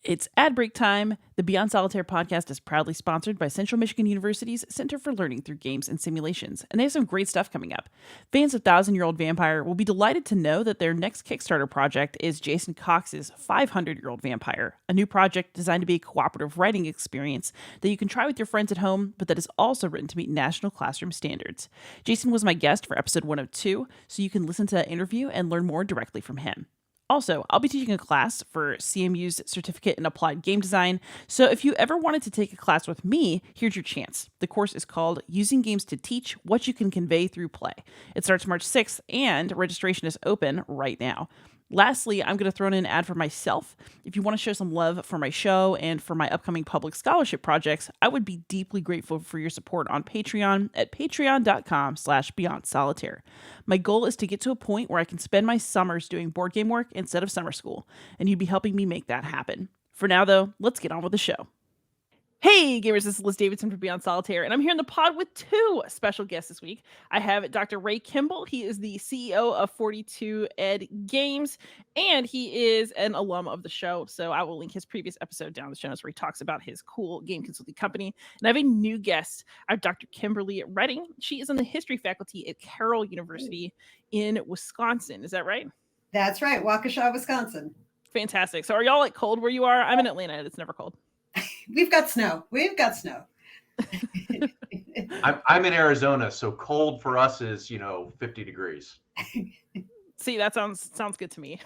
It's ad break time. The Beyond Solitaire podcast is proudly sponsored by Central Michigan University's Center for Learning Through Games and Simulations, and they have some great stuff coming up. Fans of 1,000-Year-Old Vampire will be delighted to know that their next Kickstarter project is Jason Cox's 500-Year-Old Vampire, a new project designed to be a cooperative writing experience that you can try with your friends at home, but that is also written to meet national classroom standards. Jason was my guest for episode 102, so you can listen to that interview and learn more directly from him. Also, I'll be teaching a class for CMU's Certificate in Applied Game Design, so if you ever wanted to take a class with me, here's your chance. The course is called Using Games to Teach What You Can Convey Through Play. It starts March 6th, and registration is open right now. Lastly, I'm going to throw in an ad for myself. If you want to show some love for my show and for my upcoming public scholarship projects, I would be deeply grateful for your support on Patreon at patreon.com/beyondsolitaire. My goal is to get to a point where I can spend my summers doing board game work instead of summer school, and you'd be helping me make that happen. For now, though, let's get on with the show. Hey gamers, this is Liz Davidson from Beyond Solitaire, and I'm here in the pod with two special guests this week. I have Dr. Ray Kimball. He is the CEO of 42 Ed Games, and he is an alum of the show, so I will link his previous episode down in the show notes where he talks about his cool game consulting company. And I have a new guest, Dr. Kimberly Redding. She is on the history faculty at Carroll University in Wisconsin. Is that right? That's right, Waukesha, Wisconsin. Fantastic. So are y'all like cold where you are? I'm in Atlanta, and it's never cold. We've got snow. I'm in Arizona, so cold for us is 50 degrees. See, that sounds good to me.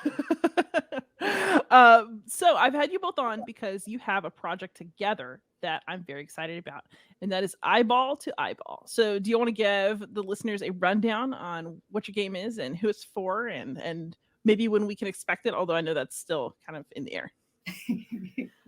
So I've had you both on because you have a project together that I'm very excited about, and that is Eyeball to Eyeball. So do you want to give the listeners a rundown on what your game is and who it's for, and maybe when we can expect it, although I know that's still kind of in the air?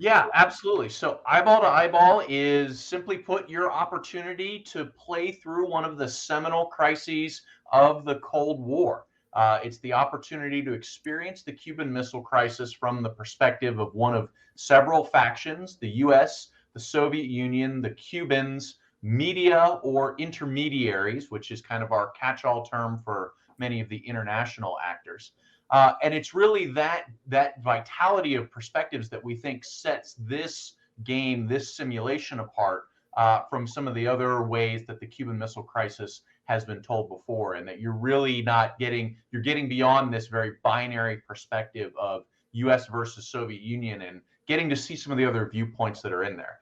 Yeah, absolutely. So Eyeball to Eyeball is, simply put, your opportunity to play through one of the seminal crises of the Cold War. It's the opportunity to experience the Cuban Missile Crisis from the perspective of one of several factions: the U.S., the Soviet Union, the Cubans, media or intermediaries, which is kind of our catch-all term for many of the international actors. And it's really that vitality of perspectives that we think sets this game, this simulation apart from some of the other ways that the Cuban Missile Crisis has been told before, and that you're really you're getting beyond this very binary perspective of U.S. versus Soviet Union and getting to see some of the other viewpoints that are in there.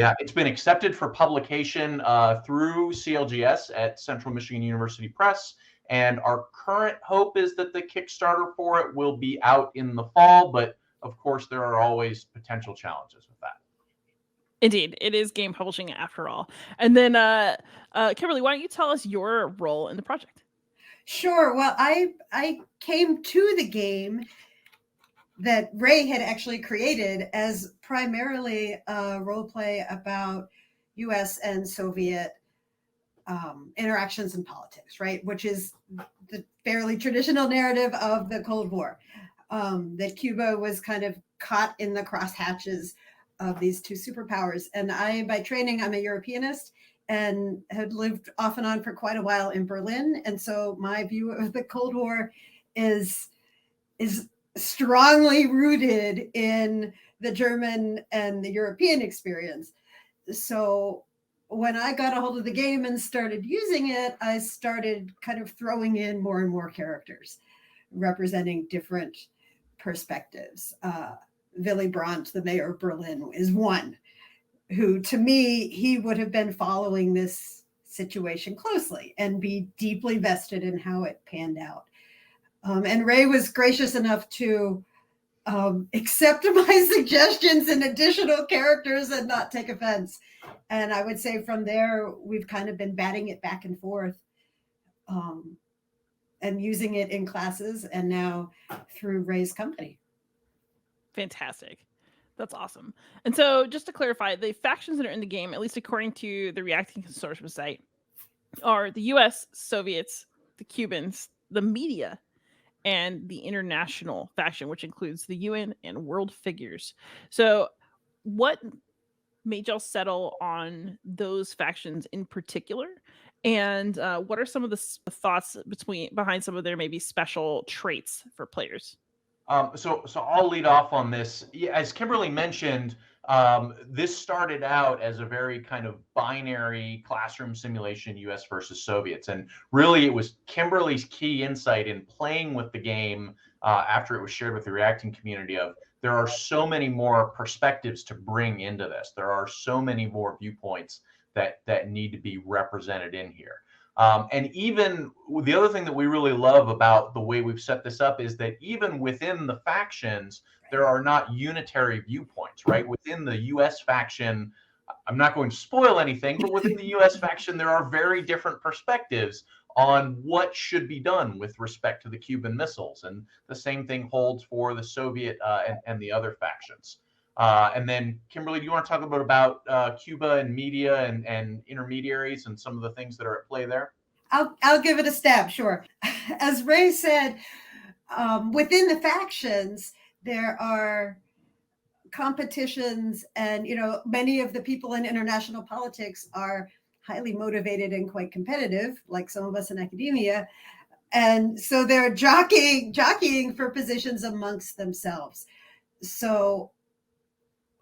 It's been accepted for publication through CLGS at Central Michigan University Press. And our current hope is that the Kickstarter for it will be out in the fall, but of course there are always potential challenges with that. Indeed, it is game publishing after all. And then, Kimberly, why don't you tell us your role in the project? Sure. Well, I came to the game that Ray had actually created as primarily a role play about U.S. and Soviet interactions and politics, right? Which is the fairly traditional narrative of the Cold War, that Cuba was kind of caught in the crosshatches of these two superpowers. And I, by training, I'm a Europeanist and had lived off and on for quite a while in Berlin. And so my view of the Cold War is strongly rooted in the German and the European experience. So when I got a hold of the game and started using it, I started kind of throwing in more and more characters representing different perspectives. Willy Brandt, the mayor of Berlin, is one who, to me, he would have been following this situation closely and be deeply vested in how it panned out. And Ray was gracious enough to accept my suggestions and additional characters and not take offense. And I would say from there, we've kind of been batting it back and forth and using it in classes and now through Ray's company. Fantastic. That's awesome. And so just to clarify, the factions that are in the game, at least according to the Reacting Consortium site, are the US, Soviets, the Cubans, the media, and the international faction, which includes the UN and world figures. So, what made y'all settle on those factions in particular? And what are some of the thoughts behind some of their maybe special traits for players? So I'll lead off on this. Yeah, as Kimberly mentioned, this started out as a very kind of binary classroom simulation, U.S. versus Soviets, and really it was Kimberly's key insight in playing with the game after it was shared with the reacting community of there are so many more perspectives to bring into this. There are so many more viewpoints that need to be represented in here. And even the other thing that we really love about the way we've set this up is that even within the factions, there are not unitary viewpoints, right? Within the US faction, I'm not going to spoil anything, but within the US faction, there are very different perspectives on what should be done with respect to the Cuban missiles. And the same thing holds for the Soviet and the other factions. And then, Kimberly, do you want to talk about Cuba and media and intermediaries and some of the things that are at play there? I'll give it a stab, sure. As Ray said, within the factions, there are competitions, and many of the people in international politics are highly motivated and quite competitive, like some of us in academia. And so they're jockeying for positions amongst themselves. So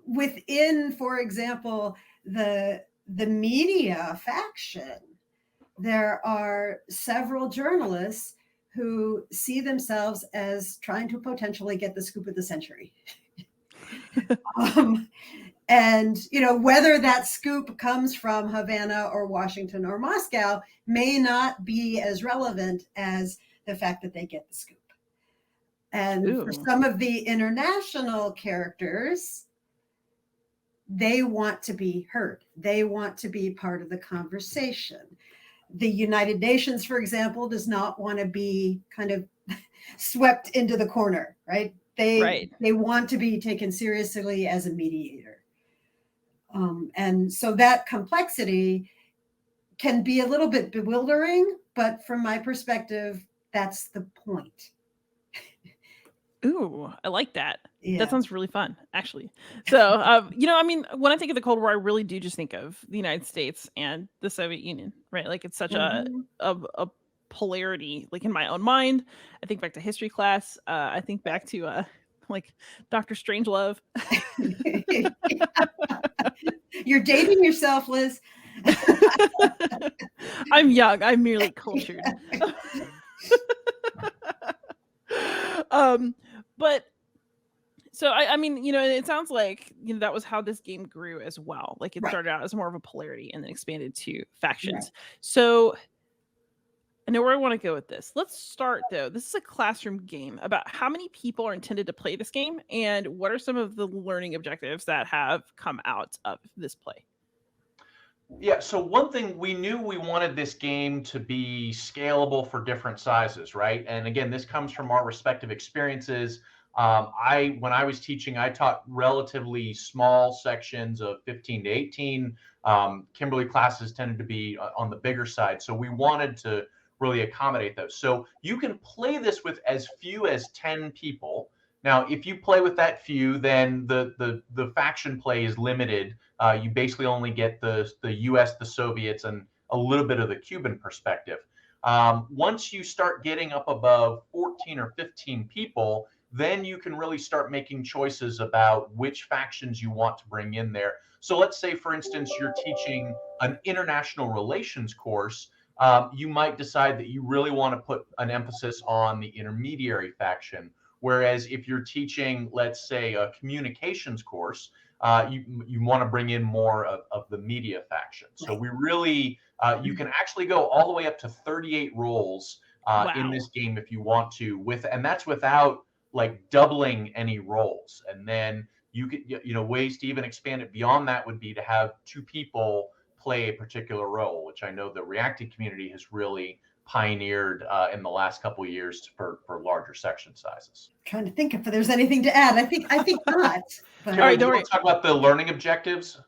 within, for example, the media faction, there are several journalists who see themselves as trying to potentially get the scoop of the century. And whether that scoop comes from Havana or Washington or Moscow may not be as relevant as the fact that they get the scoop. And for some of the international characters, they want to be heard. They want to be part of the conversation. The United Nations, for example, does not want to be kind of swept into the corner, right? They want to be taken seriously as a mediator. And so that complexity can be a little bit bewildering, but from my perspective, that's the point. Ooh, I like that. Yeah. That sounds really fun, actually. So, I mean, when I think of the Cold War, I really do just think of the United States and the Soviet Union, right? Like it's such a polarity, like in my own mind. I think back to history class. I think back to like Dr. Strangelove. You're dating yourself, Liz. I'm young. I'm merely cultured. But so I mean, it sounds like that was how this game grew as well. Like it started out as more of a polarity and then expanded to factions. Right. So I know where I want to go with this. Let's start though. This is a classroom game. About how many people are intended to play this game, and what are some of the learning objectives that have come out of this play? Yeah, so one thing we knew we wanted this game to be scalable for different sizes, right? And again, this comes from our respective experiences. When I was teaching, I taught relatively small sections of 15 to 18. Kimberly classes tended to be on the bigger side. So we wanted to really accommodate those. So you can play this with as few as 10 people. Now, if you play with that few, then the faction play is limited. You basically only get the U.S., the Soviets, and a little bit of the Cuban perspective. Once you start getting up above 14 or 15 people, then you can really start making choices about which factions you want to bring in there. So let's say, for instance, you're teaching an international relations course. You might decide that you really want to put an emphasis on the intermediary faction. Whereas if you're teaching, let's say, a communications course, you want to bring in more of the media faction. So we really, you can actually go all the way up to 38 roles in this game if you want to, and that's without like doubling any roles. And then you could, ways to even expand it beyond that would be to have two people play a particular role, which I know the reacting community has really pioneered in the last couple of years for larger section sizes. Trying to think if there's anything to add. I think not. But... All right, do you want to talk about the learning objectives?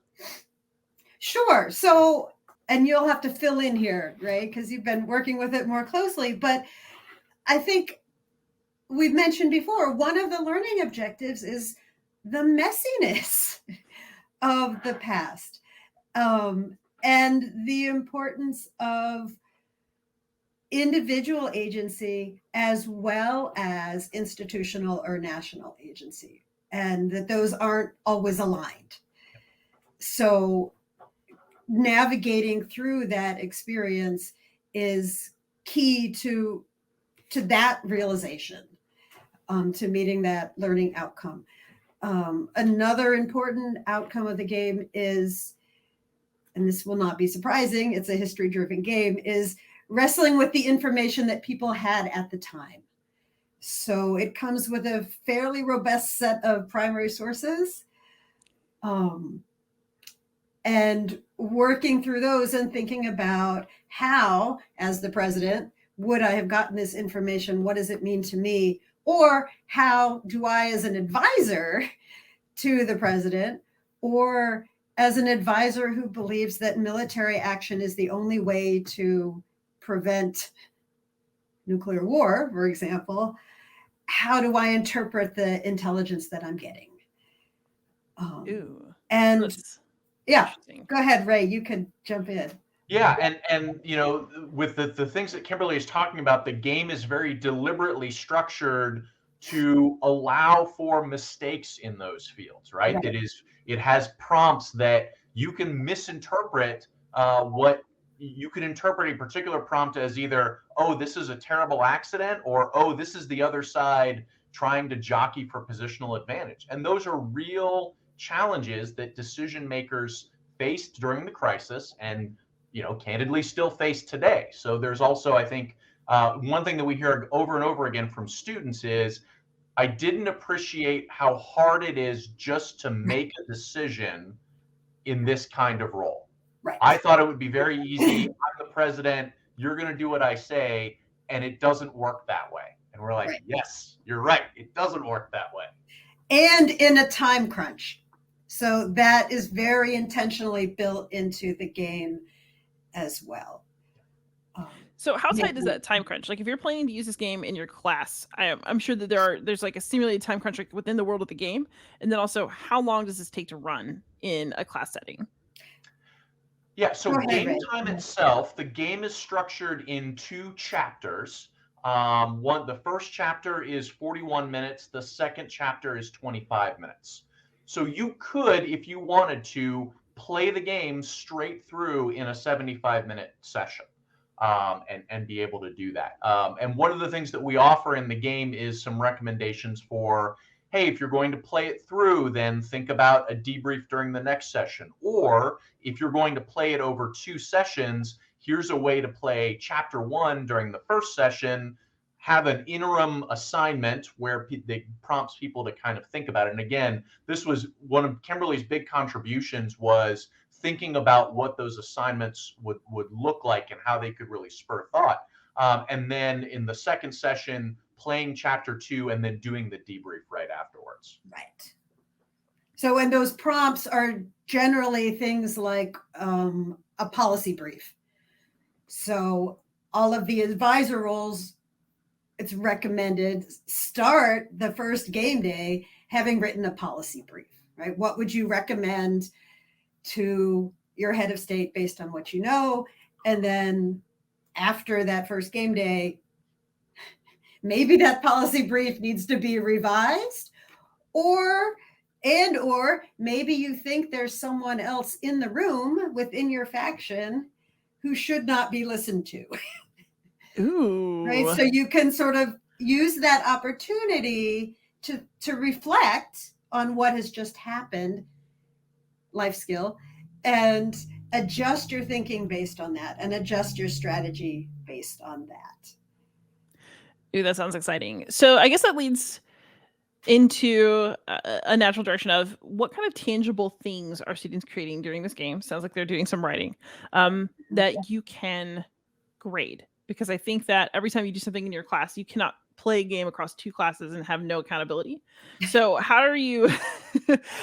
Sure. So and you'll have to fill in here, right? Because you've been working with it more closely. But I think we've mentioned before, one of the learning objectives is the messiness of the past, and the importance of individual agency as well as institutional or national agency, and that those aren't always aligned. So navigating through that experience is key to that realization, to meeting that learning outcome. Another important outcome of the game is, and this will not be surprising, it's a history-driven game, is wrestling with the information that people had at the time. So it comes with a fairly robust set of primary sources, and working through those and thinking about how, as the president, would I have gotten this information? What does it mean to me? Or how do I, as an advisor to the president, or as an advisor who believes that military action is the only way to prevent nuclear war, for example, how do I interpret the intelligence that I'm getting? And yeah, go ahead, Ray, you can jump in. Yeah, and you know, with the things that Kimberly is talking about, the game is very deliberately structured to allow for mistakes in those fields, right? Right. It has prompts that you can misinterpret. What you could interpret a particular prompt as either, oh, this is a terrible accident, or oh, this is the other side trying to jockey for positional advantage. And those are real challenges that decision makers faced during the crisis, and candidly still face today. So there's also, I think, one thing that we hear over and over again from students is, I didn't appreciate how hard it is just to make a decision in this kind of role. Right. I thought it would be very easy. I'm the president. You're going to do what I say. And it doesn't work that way. And we're like, right. Yes, you're right. It doesn't work that way. And in a time crunch. So that is very intentionally built into the game as well. So how tight is that time crunch? Like, if you're planning to use this game in your class, I'm sure that there's like a simulated time crunch within the world of the game. And then also, how long does this take to run in a class setting? Yeah, so game time itself, the game is structured in 2 chapters. The first chapter is 41 minutes. The second chapter is 25 minutes. So you could, if you wanted to, play the game straight through in a 75-minute session, and be able to do that. And one of the things that we offer in the game is some recommendations for, hey, if you're going to play it through, then think about a debrief during the next session. Or if you're going to play it over 2 sessions, here's a way to play chapter 1 during the first session, have an interim assignment where they prompts people to kind of think about it. And again, this was one of Kimberly's big contributions, was thinking about what those assignments would look like and how they could really spur thought. And then in the second session, playing chapter 2 and then doing the debrief right afterwards. Right. So, and those prompts are generally things like a policy brief. So all of the advisor roles, it's recommended start the first game day having written a policy brief, right? What would you recommend to your head of state based on what you know? And then after that first game day, maybe that policy brief needs to be revised, or maybe you think there's someone else in the room within your faction who should not be listened to. Ooh. Right. So you can sort of use that opportunity to reflect on what has just happened, life skill, and adjust your thinking based on that, and adjust your strategy based on that. Ooh, that sounds exciting. So I guess that leads into a natural direction of what kind of tangible things are students creating during this game. Sounds like they're doing some writing that you can grade. Because I think that every time you do something in your class, you cannot play a game across 2 classes and have no accountability. So how are you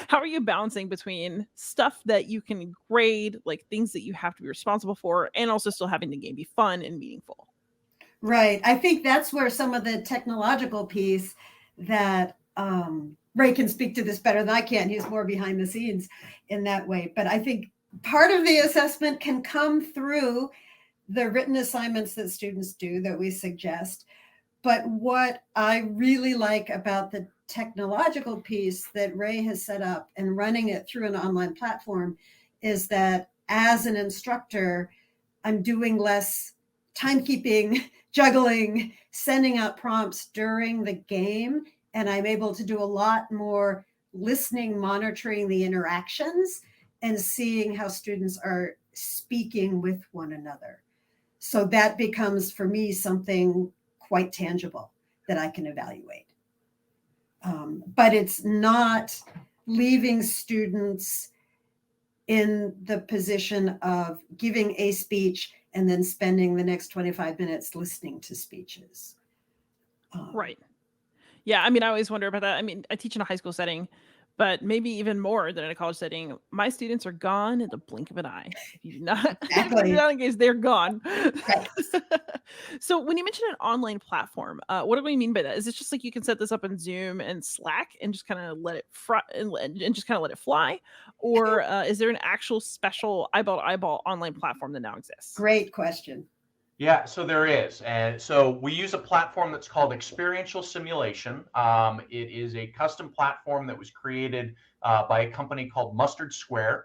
how are you balancing between stuff that you can grade, like things that you have to be responsible for, and also still having the game be fun and meaningful? Right. I think that's where some of the technological piece that Ray can speak to this better than I can. He's more behind the scenes in that way. But I think part of the assessment can come through the written assignments that students do that we suggest. But what I really like about the technological piece that Ray has set up and running it through an online platform is that as an instructor, I'm doing less timekeeping, juggling, sending out prompts during the game, and I'm able to do a lot more listening, monitoring the interactions, and seeing how students are speaking with one another. So that becomes, for me, something quite tangible that I can evaluate. But it's not leaving students in the position of giving a speech and then spending the next 25 minutes listening to speeches. Right. Yeah, I mean, I always wonder about that. I mean, I teach in a high school setting, but maybe even more than in a college setting. My students are gone in the blink of an eye. If you do not, if you do not engage, they're gone. Right. So when you mention an online platform, what do we mean by that? Is it just like you can set this up in Zoom and Slack and just kind of let it and just kind of let it fly, or is there an actual special eyeball to eyeball online platform that now exists? Great question. Yeah, so there is. And so we use a platform that's called Experiential Simulation. It is a custom platform that was created by a company called Mustard Square.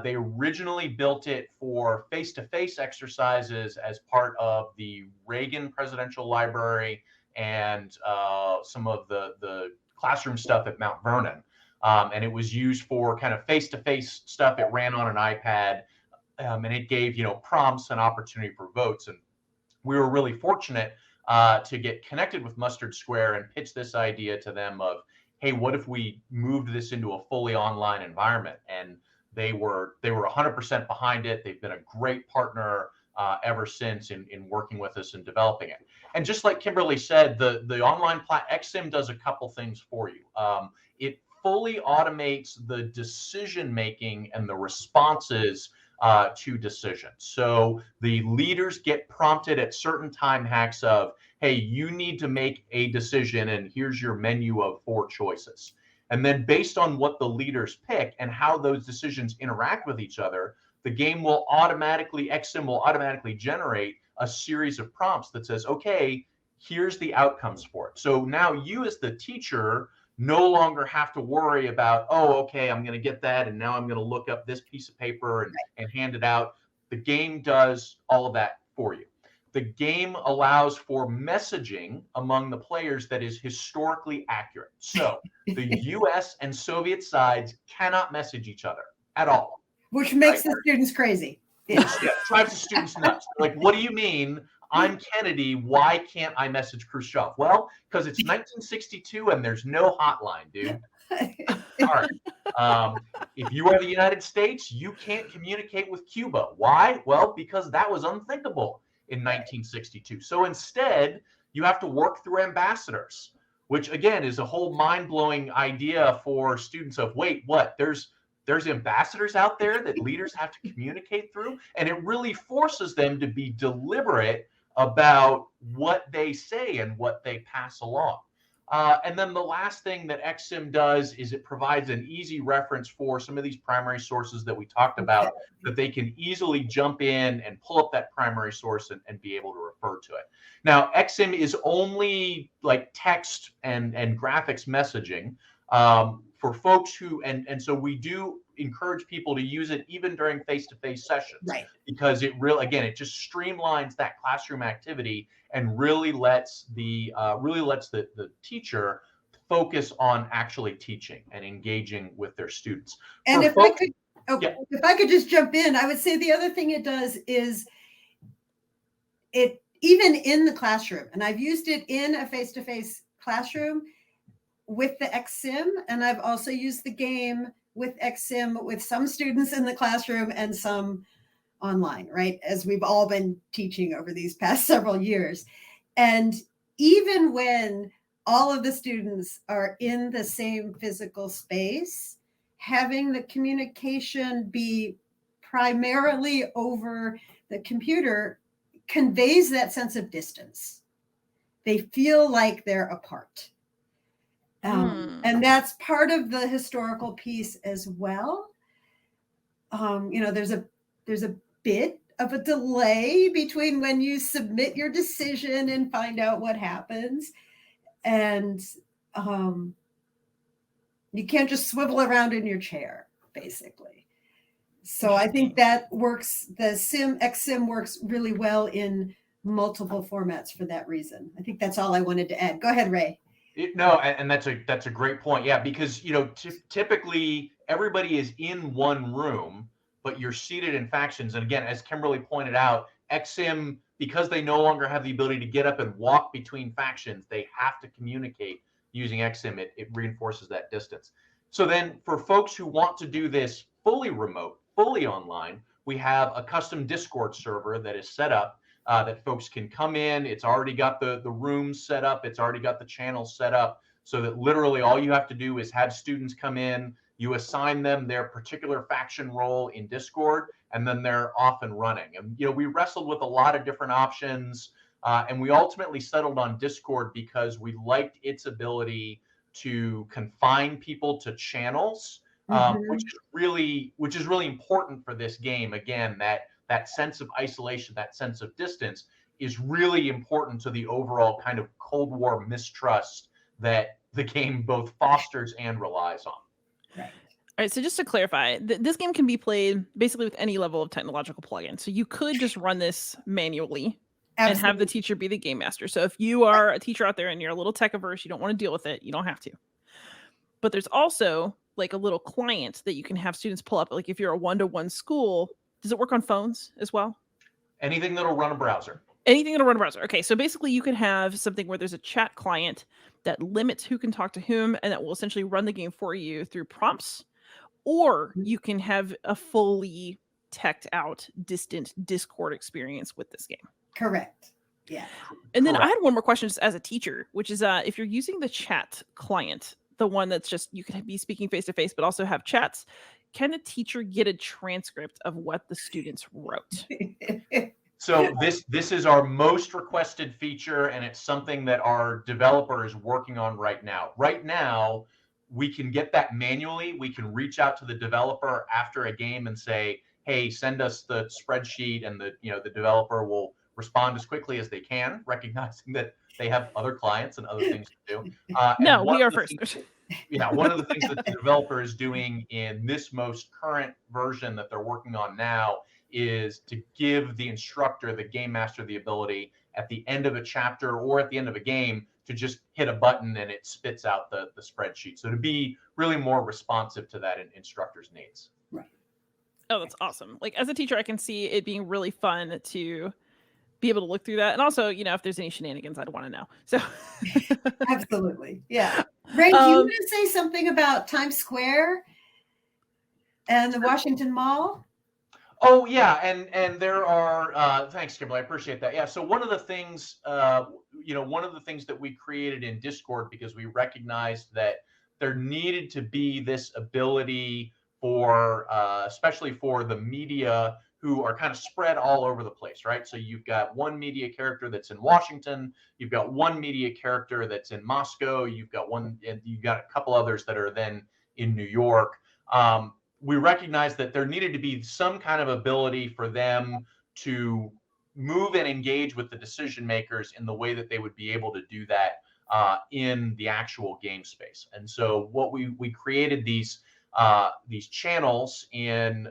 They originally built it for face-to-face exercises as part of the Reagan Presidential Library and some of the classroom stuff at Mount Vernon. And it was used for kind of face-to-face stuff. It ran on an iPad. And it gave, prompts and opportunity for votes. And we were really fortunate to get connected with Mustard Square and pitch this idea to them of, hey, what if we moved this into a fully online environment? And they were 100% behind it. They've been a great partner ever since in working with us and developing it. And just like Kimberly said, the online XSIM does a couple things for you. It fully automates the decision making and the responses to decisions. So the leaders get prompted at certain time hacks of, hey, you need to make a decision and here's your menu of 4 choices. And then based on what the leaders pick and how those decisions interact with each other, the game will XSIM will automatically generate a series of prompts that says, okay, here's the outcomes for it. So now you as the teacher no longer have to worry about, oh, okay, I'm going to get that, and now I'm going to look up this piece of paper and hand it out. The game does all of that for you. The game allows for messaging among the players that is historically accurate. So the US and Soviet sides cannot message each other at all. Which makes the students crazy. Yeah, drives the students nuts. Like, what do you mean? I'm Kennedy. Why can't I message Khrushchev? Well, because it's 1962 and there's no hotline, dude. All right. If you are the United States, you can't communicate with Cuba. Why? Well, because that was unthinkable in 1962. So instead, you have to work through ambassadors, which again is a whole mind-blowing idea for students of, wait, what? There's ambassadors out there that leaders have to communicate through, and it really forces them to be deliberate about what they say and what they pass along. And then the last thing that XSIM does is it provides an easy reference for some of these primary sources that we talked about, that they can easily jump in and pull up that primary source and be able to refer to it. Now, XSIM is only like text and graphics messaging for folks who, and so we do encourage people to use it even during face-to-face sessions, right? Because it it just streamlines that classroom activity and really lets the teacher focus on actually teaching and engaging with their students. And if I could just jump in, I would say the other thing it does is it, even in the classroom, and I've used it in a face-to-face classroom with the XSIM, and I've also used the game with XSIM with some students in the classroom and some online, right? As we've all been teaching over these past several years. And even when all of the students are in the same physical space, having the communication be primarily over the computer conveys that sense of distance. They feel like they're apart. And that's part of the historical piece as well. There's a bit of a delay between when you submit your decision and find out what happens. And you can't just swivel around in your chair, basically. So I think that works. The XSim works really well in multiple formats for that reason. I think that's all I wanted to add. Go ahead, Ray. No, and that's a great point. Yeah, because typically everybody is in one room, but you're seated in factions. And again, as Kimberly pointed out, XSim, because they no longer have the ability to get up and walk between factions, they have to communicate using XSim. It reinforces that distance. So then for folks who want to do this fully remote, fully online, we have a custom Discord server that is set up that folks can come in. It's already got the rooms set up. It's already got the channels set up so that literally all you have to do is have students come in, you assign them their particular faction role in Discord, and then they're off and running. And, we wrestled with a lot of different options, and we ultimately settled on Discord because we liked its ability to confine people to channels, which is really important for this game. Again, that sense of isolation, that sense of distance is really important to the overall kind of Cold War mistrust that the game both fosters and relies on. Right. All right, so just to clarify, this game can be played basically with any level of technological plugin. So you could just run this manually and have the teacher be the game master. So if you are a teacher out there and you're a little tech averse, you don't want to deal with it, you don't have to. But there's also like a little client that you can have students pull up. Like if you're a one-to-one school, does it work on phones as well? Anything that'll run a browser. Anything that'll run a browser. Okay, so basically you can have something where there's a chat client that limits who can talk to whom, and that will essentially run the game for you through prompts. Or you can have a fully teched out, distant Discord experience with this game. Correct. Yeah. And then I had one more question just as a teacher, which is if you're using the chat client, the one that's just, you can be speaking face to face, but also have chats, can a teacher get a transcript of what the students wrote? So this is our most requested feature, and it's something that our developer is working on right now. Right now, we can get that manually. We can reach out to the developer after a game and say, hey, send us the spreadsheet, and the developer will respond as quickly as they can, recognizing that they have other clients and other things to do. No, we are first. One of the things that the developer is doing in this most current version that they're working on now is to give the instructor, the game master, the ability at the end of a chapter or at the end of a game to just hit a button and it spits out the spreadsheet. So to be really more responsive to that instructor's needs. Right. Oh, that's awesome. Like as a teacher, I can see it being really fun to be able to look through that. And also, if there's any shenanigans, I'd want to know. So absolutely. Yeah. Ray, do you want to say something about Times Square and the Washington Mall? Oh yeah, and there are thanks, Kimberly. I appreciate that. Yeah, so one of the things that we created in Discord, because we recognized that there needed to be this ability for especially for the media who are kind of spread all over the place, right? So you've got one media character that's in Washington, you've got one media character that's in Moscow, you've got a couple others that are then in New York. We recognized that there needed to be some kind of ability for them to move and engage with the decision makers in the way that they would be able to do that in the actual game space. And so what we created these channels in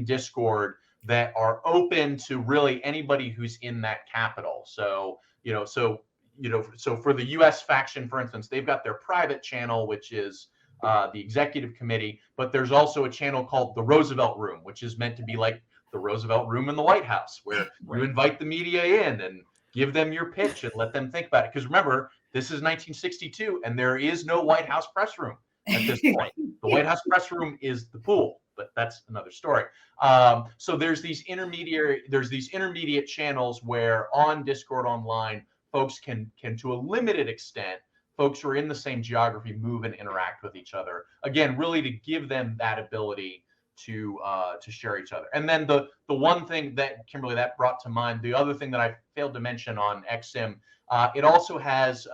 Discord that are open to really anybody who's in that capital. So for the U.S. faction, for instance, they've got their private channel, which is the executive committee, but there's also a channel called the Roosevelt Room, which is meant to be like the Roosevelt Room in the White House, where you invite the media in and give them your pitch and let them think about it. Because remember, this is 1962, and there is no White House press room at this point. The White House press room is the pool, but that's another story. So there's these intermediate channels where on Discord Online, folks can to a limited extent, folks who are in the same geography move and interact with each other. Again, really to give them that ability to share each other. And then the one thing that Kimberly that brought to mind, the other thing that I failed to mention on XSIM, it also has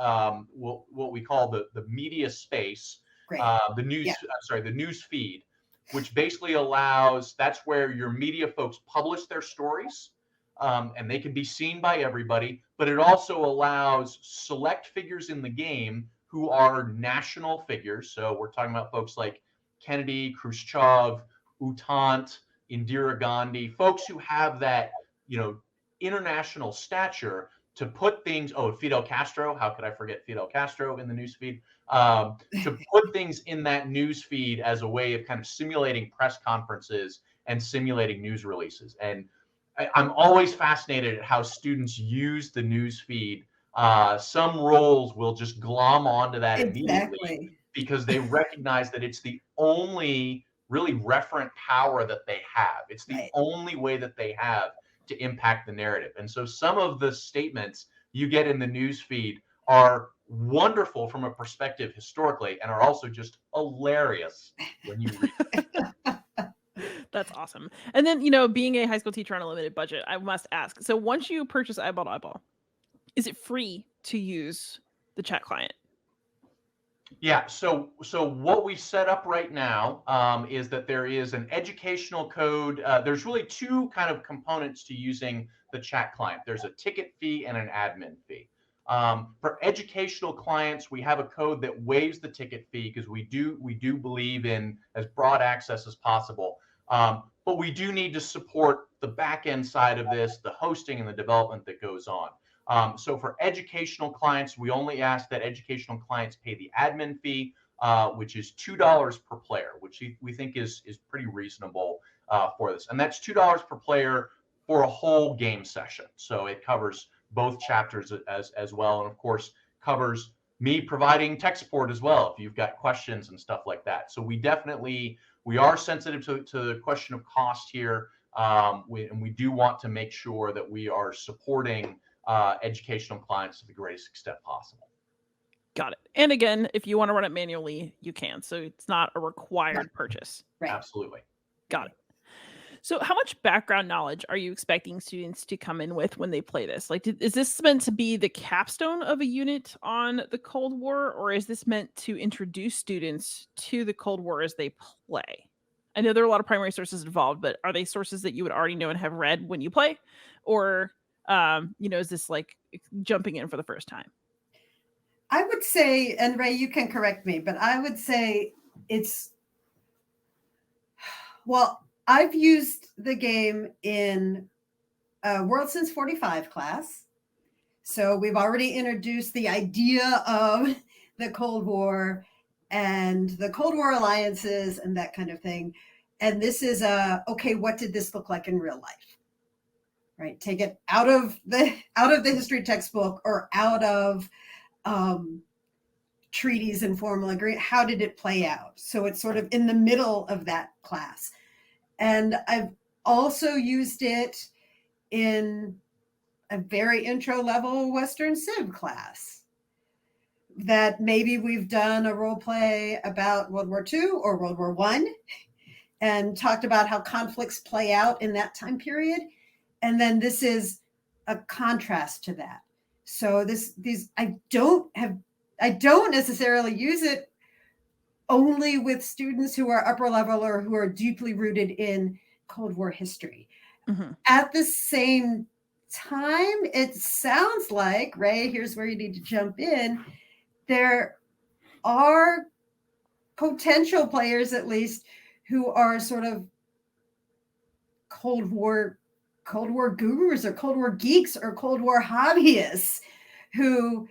what we call the media space, the news the news feed, which basically allows, that's where your media folks publish their stories, and they can be seen by everybody, but it also allows select figures in the game who are national figures. So we're talking about folks like Kennedy, Khrushchev, Utant, Indira Gandhi, folks who have that, international stature to put things, Fidel Castro, how could I forget Fidel Castro in the newsfeed? To put things in that newsfeed as a way of kind of simulating press conferences and simulating news releases. And I'm always fascinated at how students use the newsfeed. Some roles will just glom onto that immediately because they recognize that it's the only really referent power that they have. It's the only way that they have to impact the narrative. And so some of the statements you get in the news feed are wonderful from a perspective historically and are also just hilarious when you read them. That's awesome. And then, being a high school teacher on a limited budget, I must ask. So once you purchase Eyeball to Eyeball, is it free to use the chat client? Yeah, so what we set up right now is that there is an educational code. There's really two kind of components to using the chat client. There's a ticket fee and an admin fee. For educational clients, we have a code that waives the ticket fee because we do believe in as broad access as possible. But we do need to support the back end side of this, the hosting and the development that goes on. So for educational clients, we only ask that educational clients pay the admin fee, which is $2 per player, which we think is pretty reasonable for this. And that's $2 per player for a whole game session. So it covers both chapters as well, and of course covers me providing tech support as well if you've got questions and stuff like that. So we are sensitive to the question of cost here, and we do want to make sure that we are supporting educational clients to the greatest extent possible. Got it. And again, if you want to run it manually, you can. So it's not a required purchase. Right. Absolutely. Got it. So how much background knowledge are you expecting students to come in with when they play this? Like, is this meant to be the capstone of a unit on the Cold War, or is this meant to introduce students to the Cold War as they play? I know there are a lot of primary sources involved, but are they sources that you would already know and have read when you play? Or, is this like jumping in for the first time? I would say, and Ray, you can correct me, but I would say I've used the game in World Since 45 class. So we've already introduced the idea of the Cold War and the Cold War alliances and that kind of thing. And this is okay, what did this look like in real life? Right? Take it out of the history textbook or out of treaties and formal agreement. How did it play out? So it's sort of in the middle of that class. And I've also used it in a very intro level Western Civ class that maybe we've done a role play about World War II or World War I and talked about how conflicts play out in that time period. And then this is a contrast to that. So I don't necessarily use it only with students who are upper level or who are deeply rooted in Cold War history. Mm-hmm. At the same time, it sounds like, Ray, here's where you need to jump in. There are potential players, at least, who are sort of Cold War gurus or Cold War geeks or Cold War hobbyists who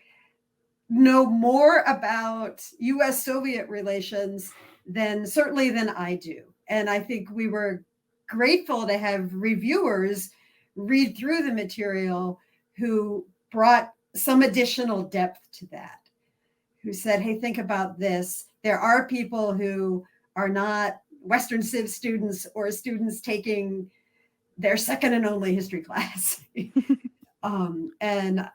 know more about U.S.-Soviet relations than I do. And I think we were grateful to have reviewers read through the material who brought some additional depth to that, who said, hey, think about this. There are people who are not Western Civ students or students taking their second and only history class. And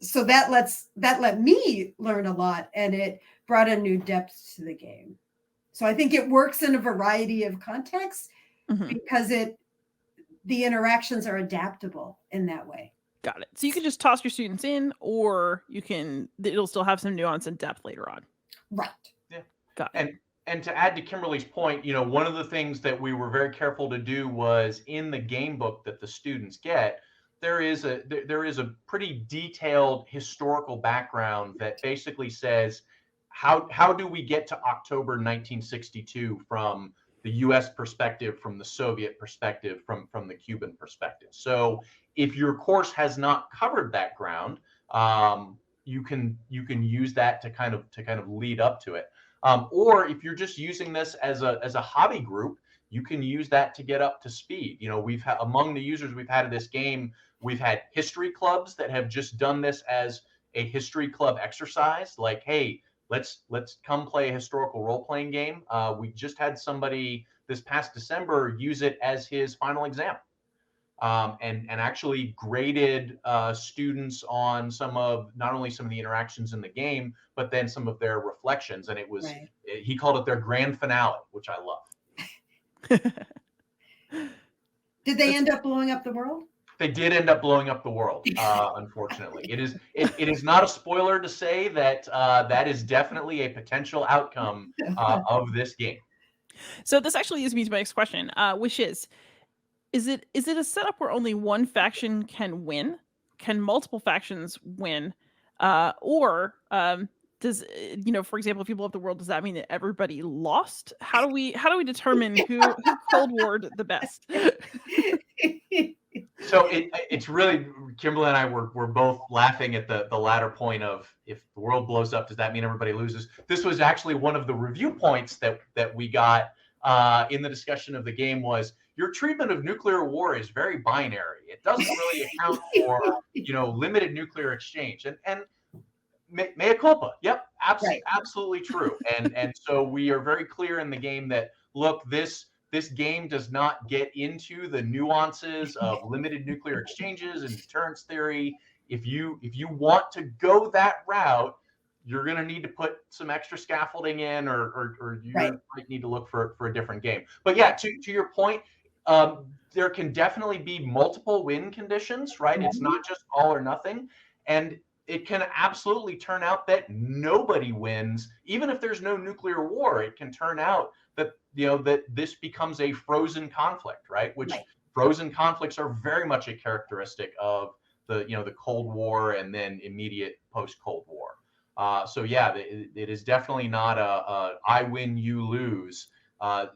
so that let me learn a lot, and it brought a new depth to the game. So I think it works in a variety of contexts because the interactions are adaptable in that way. Got it. So you can just toss your students in, or it'll still have some nuance and depth later on. Right. Yeah. Got it. And to add to Kimberly's point, one of the things that we were very careful to do was in the game book that the students get, there is a pretty detailed historical background that basically says how do we get to October 1962 from the U.S. perspective, from the Soviet perspective, from the Cuban perspective. So if your course has not covered that ground, you can use that to kind of lead up to it. Or if you're just using this as a hobby group, you can use that to get up to speed. We've had among the users we've had of this game, we've had history clubs that have just done this as a history club exercise. Like, hey, let's come play a historical role-playing game. We just had somebody this past December use it as his final exam. And actually graded students on not only some of the interactions in the game, but then some of their reflections. And it was, he called it their grand finale, which I love. Did they end up blowing up the world? They did end up blowing up the world, unfortunately. It is not a spoiler to say that that is definitely a potential outcome of this game. So this actually leads me to my next question, which is it a setup where only one faction can win? Can multiple factions win? Or does for example, if you blow up the world, does that mean that everybody lost? How do we determine who Cold Warred the best? So it's really, Kimberly and I were both laughing at the latter point of, if the world blows up, does that mean everybody loses? This was actually one of the review points that we got in the discussion of the game was, your treatment of nuclear war is very binary. It doesn't really account for limited nuclear exchange. And mea culpa. Yep, absolutely true. And so we are very clear in the game that, look, this game does not get into the nuances of limited nuclear exchanges and deterrence theory. If you want to go that route, you're going to need to put some extra scaffolding in, or you might need to look for a different game. But yeah, to your point, there can definitely be multiple win conditions, right? It's not just all or nothing. And it can absolutely turn out that nobody wins. Even if there's no nuclear war, it can turn out that that this becomes a frozen conflict, right? Which frozen conflicts are very much a characteristic of the Cold War and then immediate post-Cold War. So yeah, it is definitely not a I win, you lose.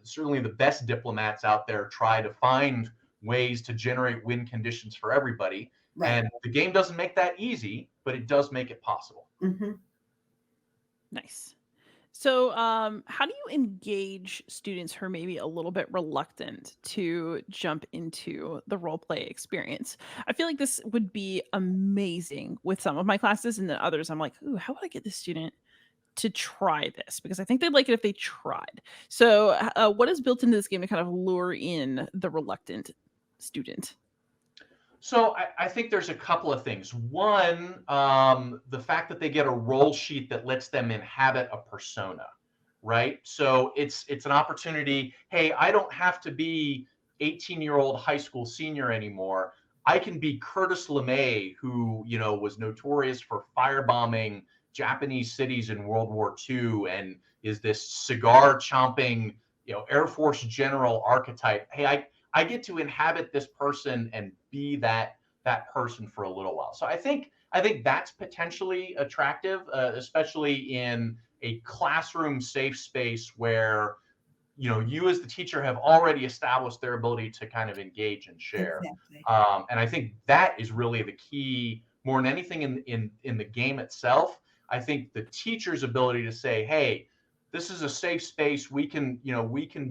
Certainly the best diplomats out there try to find ways to generate win conditions for everybody. And the game doesn't make that easy, but it does make it possible. Nice. So how do you engage students who are maybe a little bit reluctant to jump into the role play experience? I feel like this would be amazing with some of my classes, and then others I'm like, ooh, how would I get this student to try this? Because I think they'd like it if they tried. So what is built into this game to kind of lure in the reluctant student? So I think there's a couple of things. One, the fact that they get a role sheet that lets them inhabit a persona, right? So it's an opportunity. Hey, I don't have to be 18-year-old high school senior anymore. I can be Curtis LeMay, who was notorious for firebombing Japanese cities in World War II and is this cigar chomping, Air Force general archetype. Hey, I get to inhabit this person and be that person for a little while. So I think that's potentially attractive, especially in a classroom safe space where you as the teacher have already established their ability to kind of engage and share. Exactly. And I think that is really the key more than anything in the game itself. I think the teacher's ability to say, hey, this is a safe space. We can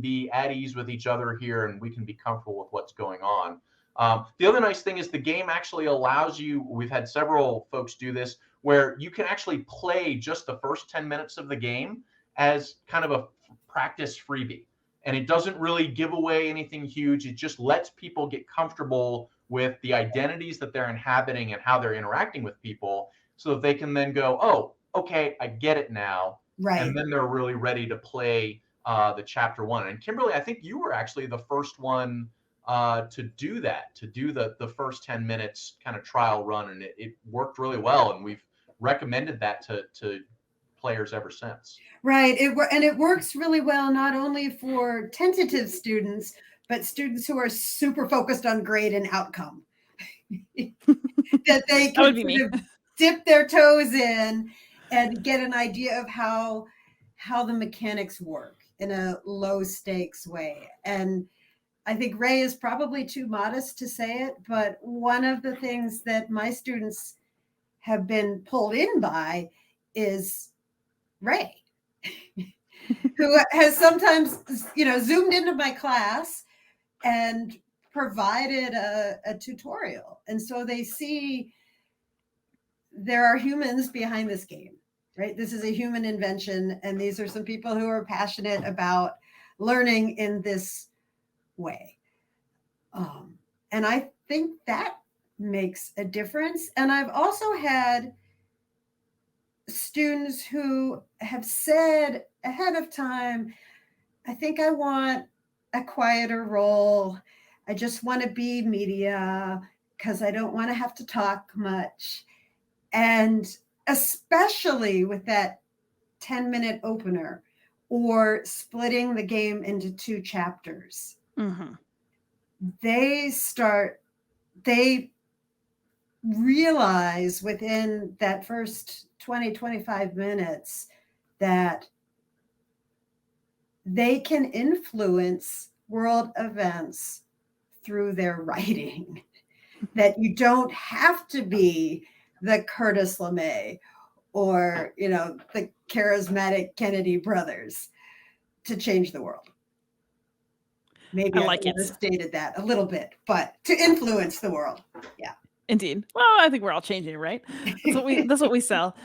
be at ease with each other here, and we can be comfortable with what's going on. The other nice thing is the game actually allows you, we've had several folks do this, where you can actually play just the first 10 minutes of the game as kind of a practice freebie. And it doesn't really give away anything huge. It just lets people get comfortable with the identities that they're inhabiting and how they're interacting with people. so that they can then go, oh, okay, I get it now. Right. And then they're really ready to play the chapter 1. And Kimberly, I think you were actually the first one to do that, to do the first 10 minutes kind of trial run, and it worked really well, and we've recommended that to players ever since. Right. It works really well, not only for tentative students, but students who are super focused on grade and outcome. That they can sort of dip their toes in and get an idea of how the mechanics work in a low stakes way. And I think Ray is probably too modest to say it, but one of the things that my students have been pulled in by is Ray, who has sometimes, zoomed into my class and provided a tutorial. And so they see there are humans behind this game, right? This is a human invention, and these are some people who are passionate about learning in this way. And I think that makes a difference. And I've also had students who have said ahead of time, I think I want a quieter role. I just want to be media because I don't want to have to talk much. And especially with that 10-minute opener or splitting the game into 2 chapters, they realize within that first 20, 25 minutes that they can influence world events through their writing, that you don't have to be the Curtis LeMay or, the charismatic Kennedy brothers to change the world. Maybe I overstated that a little bit, but to influence the world. Yeah. Indeed. Well, I think we're all changing, right? That's what we sell.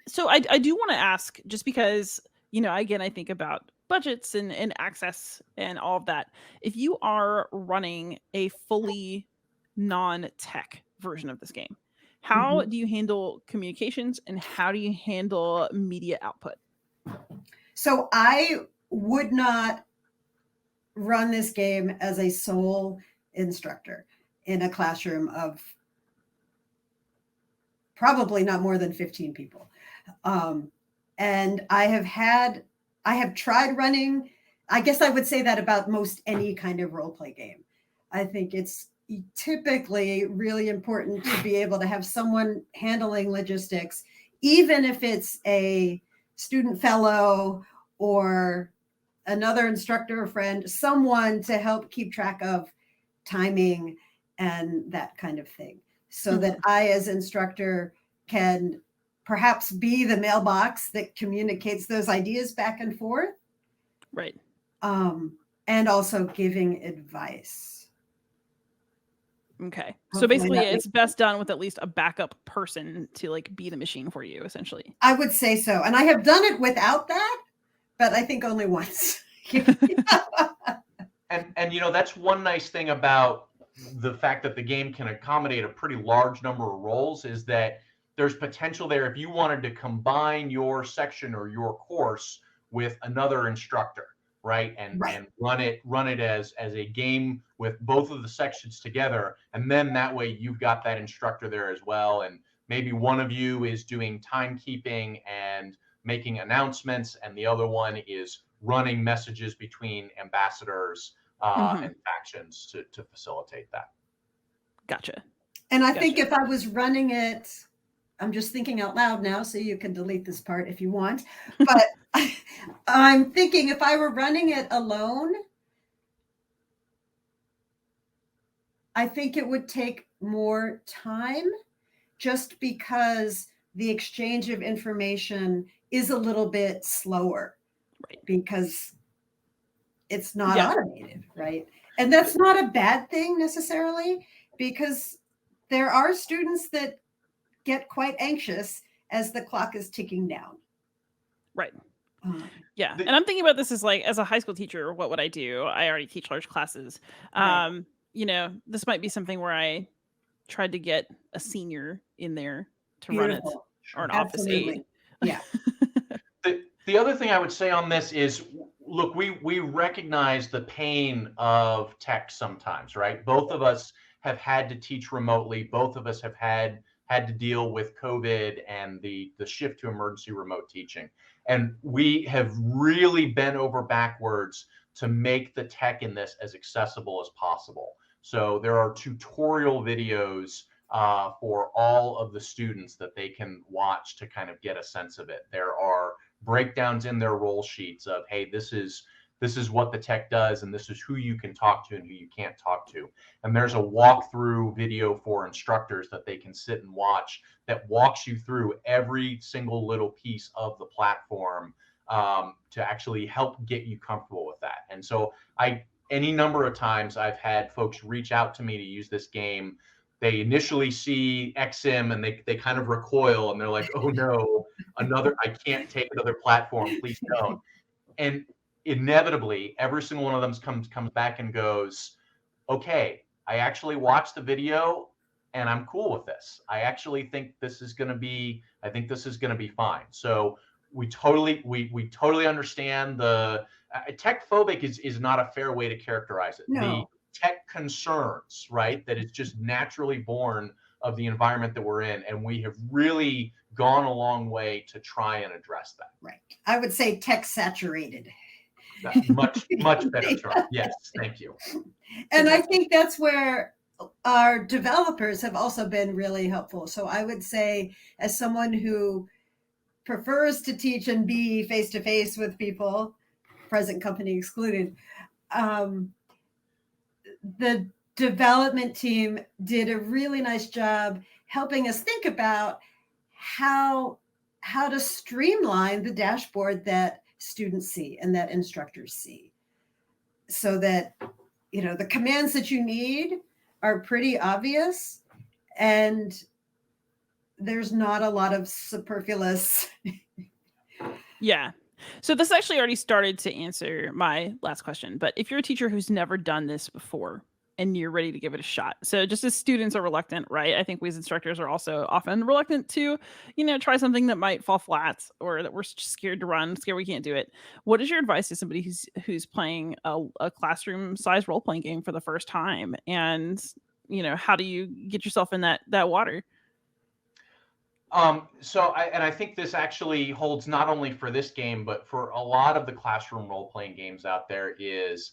So I do want to ask, just because, again, I think about budgets and access and all of that. If you are running a fully non-tech version of this game, how do you handle communications and how do you handle media output? So I would not run this game as a sole instructor in a classroom of probably not more than 15 people. And I have tried running, I guess I would say that about most any kind of role play game. I think it's typically really important to be able to have someone handling logistics, even if it's a student fellow or another instructor or friend, someone to help keep track of timing and that kind of thing, so that I as instructor can perhaps be the mailbox that communicates those ideas back and forth. Right. And also giving advice. Okay. So basically it's best done with at least a backup person to be the machine for you, essentially. I would say so. And I have done it without that, but I think only once. And that's one nice thing about the fact that the game can accommodate a pretty large number of roles, is that there's potential there if you wanted to combine your section or your course with another instructor, right? And run it as a game with both of the sections together, and then that way you've got that instructor there as well, and maybe one of you is doing timekeeping and making announcements, and the other one is running messages between ambassadors and factions to facilitate that. Gotcha. And I think if I was running it, I'm just thinking out loud now, so you can delete this part if you want, but I'm thinking if I were running it alone, I think it would take more time, just because the exchange of information is a little bit slower, right? Because it's not automated, right? And that's not a bad thing necessarily, because there are students that get quite anxious as the clock is ticking down. Right. Yeah. And I'm thinking about this as as a high school teacher, what would I do? I already teach large classes. Right. This might be something where I tried to get a senior in there to run it, Beautiful. or an office aide. Absolutely. Yeah. The other thing I would say on this is, look, we recognize the pain of tech sometimes, right? Both of us have had to teach remotely. Both of us have had to deal with COVID and the shift to emergency remote teaching. And we have really bent over backwards to make the tech in this as accessible as possible. So there are tutorial videos for all of the students that they can watch to kind of get a sense of it. There are breakdowns in their role sheets of, hey, this is what the tech does, and this is who you can talk to and who you can't talk to. And there's a walkthrough video for instructors that they can sit and watch that walks you through every single little piece of the platform to actually help get you comfortable with that. And so any number of times I've had folks reach out to me to use this game. They initially see XM and they kind of recoil and they're like, oh no, I can't take another platform, please don't. And inevitably, every single one of them comes back and goes, okay, I actually watched the video and I'm cool with this. I actually think this is going to be fine. So we totally understand the tech phobic is not a fair way to characterize it. No. The tech concerns, right? That is just naturally born of the environment that we're in. And we have really gone a long way to try and address that. Right. I would say tech saturated. Much better term. Yes, thank you. And I think that's where our developers have also been really helpful. So I would say, as someone who prefers to teach and be face-to-face with people, present company excluded, the development team did a really nice job helping us think about how to streamline the dashboard that students see and that instructors see, so that the commands that you need are pretty obvious and there's not a lot of superfluous. Yeah. So this actually already started to answer my last question, but if you're a teacher who's never done this before and you're ready to give it a shot. So just as students are reluctant, right? I think we as instructors are also often reluctant to, try something that might fall flat or that we're just scared to run, scared we can't do it. What is your advice to somebody who's playing a classroom size role playing game for the first time? And, how do you get yourself in that water? I think this actually holds not only for this game, but for a lot of the classroom role-playing games out there, is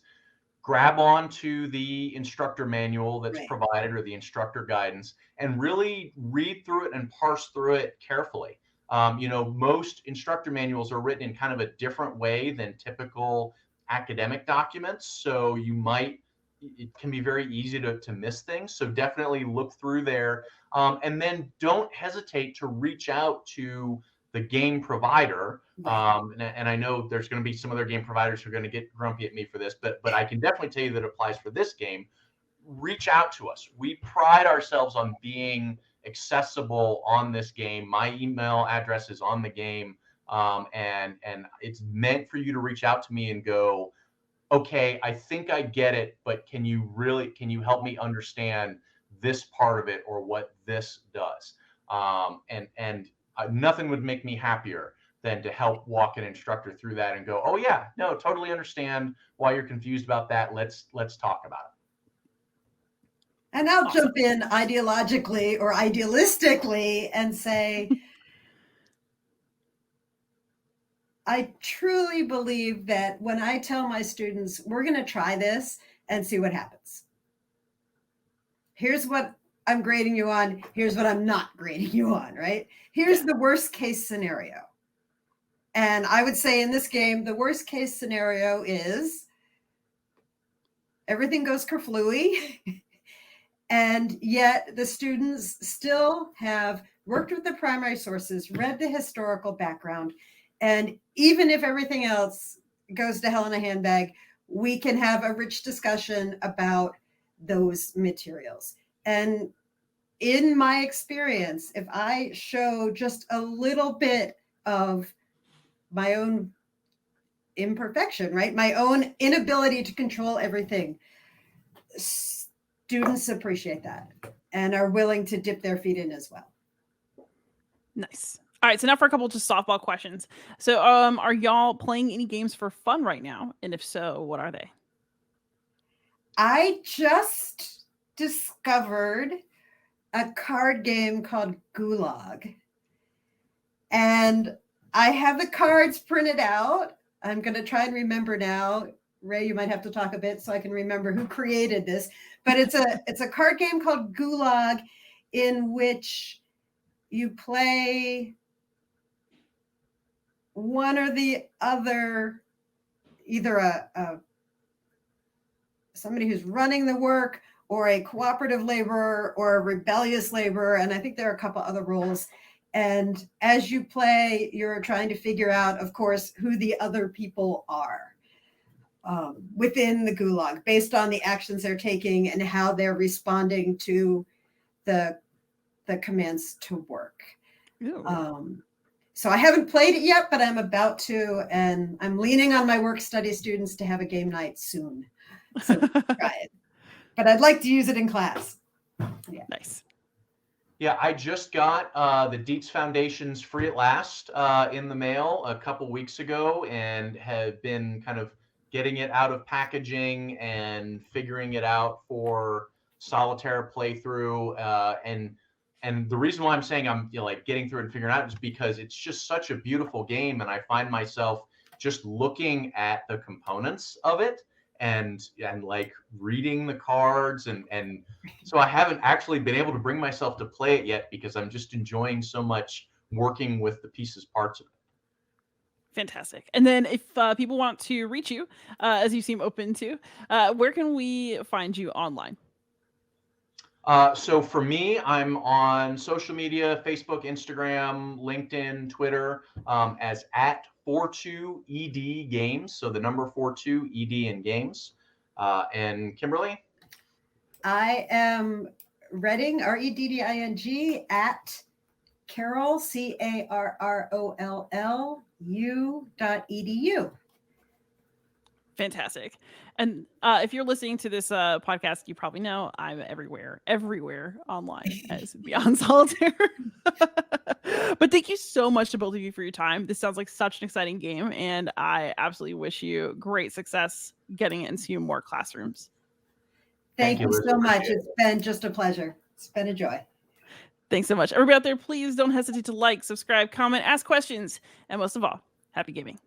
grab onto the instructor manual that's Right. provided or the instructor guidance and really read through it and parse through it carefully. Most instructor manuals are written in kind of a different way than typical academic documents. So it can be very easy to miss things. So definitely look through there. And then don't hesitate to reach out to the game provider. Right. And I know there's going to be some other game providers who are going to get grumpy at me for this, but I can definitely tell you that it applies for this game. Reach out to us. We pride ourselves on being accessible on this game. My email address is on the game. And it's meant for you to reach out to me and go, okay, I think I get it, but can you help me understand this part of it or what this does? Nothing would make me happier than to help walk an instructor through that and go, oh yeah, no, totally understand why you're confused about that. Let's talk about it. And I'll jump in ideologically or idealistically and say, I truly believe that when I tell my students, we're going to try this and see what happens. Here's what I'm grading you on. Here's what I'm not grading you on, right? Here's the worst case scenario. And I would say in this game, the worst case scenario is everything goes kerflooey. And yet the students still have worked with the primary sources, read the historical background. And even if everything else goes to hell in a handbag, we can have a rich discussion about those materials. And in my experience, if I show just a little bit of my own imperfection, right? My own inability to control everything, students appreciate that. and are willing to dip their feet in as well. Nice. All right, so now for a couple just softball questions. So, are y'all playing any games for fun right now? And if so, what are they? I just discovered a card game called Gulag. And I have the cards printed out. I'm going to try and remember now. Ray, you might have to talk a bit so I can remember who created this. But it's a card game called Gulag in which you play one or the other, either somebody who's running the work or a cooperative laborer or a rebellious laborer. And I think there are a couple other roles. And as you play, you're trying to figure out, of course, who the other people are within the Gulag based on the actions they're taking and how they're responding to the commands to work. So I haven't played it yet, but I'm about to, and I'm leaning on my work study students to have a game night soon. So try it. But I'd like to use it in class. Yeah. Nice. Yeah, I just got the Dietz Foundation's Free at Last in the mail a couple weeks ago and have been kind of getting it out of packaging and figuring it out for Solitaire playthrough. And the reason why I'm saying I'm like getting through it and figuring it out is because it's just such a beautiful game, and I find myself just looking at the components of it and like reading the cards and so I haven't actually been able to bring myself to play it yet because I'm just enjoying so much working with the pieces parts of it. Fantastic. And then if people want to reach you, as you seem open to, where can we find you online? So for me, I'm on social media, Facebook, Instagram, LinkedIn, Twitter, as at 42ED Games. So the number 42ED in Games. And Kimberly? I am Redding, Redding, at Carroll, CARROLLU.edu. Fantastic. And if you're listening to this podcast, you probably know I'm everywhere online as Beyond Solitaire. But thank you so much to both of you for your time. This sounds like such an exciting game, and I absolutely wish you great success getting it into more classrooms. Thank you so much. It's been just a pleasure. It's been a joy. Thanks so much. Everybody out there, please don't hesitate to like, subscribe, comment, ask questions, and most of all, happy gaming.